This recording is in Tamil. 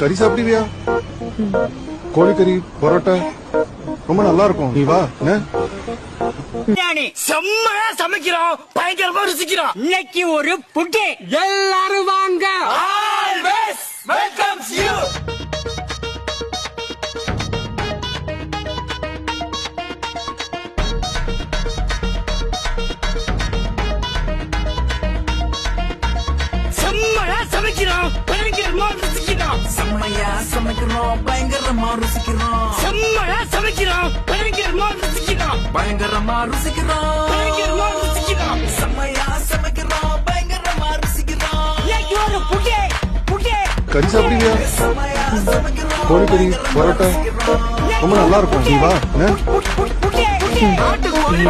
கறி சாப்பிடுவியா? கோழிக்கறி பரோட்டா ரொம்ப நல்லா இருக்கும். நீ வா. செம்மையா சமைக்கிறோம், பயங்கரமா ருசிக்கிறோம். இன்னைக்கு ஒரு புட்டி, எல்லாரும் வாங்க. Always welcomes you. செம்மையா சமைக்கிறோம், பயங்கரமா ருசிக்கிறோம். செம்மையா சமைக்கிறோம், பயங்கரமா ருசிக்கிறோம். செம்மையா சமைக்கிறோம், பயங்கரமா ருசிக்கிறோம். பயங்கரமா ருசிக்கிறோம், பயங்கரமா ருசிக்கிறோம். செம்மையா சமைக்கிறோம், பயங்கரமா ருசிக்கிறோம். இன்னைக்கு ஒரு புட்டி, புட்டி. கறி சாப்பிடுவியா? செம்மையா சமைக்கிறோம், கோழிக்கறி பரோட்டா ரொம்ப நல்லா இருக்கும். நீ வா. புட்டி, புட்டி, புட்டி. நாட்டுக்கோழி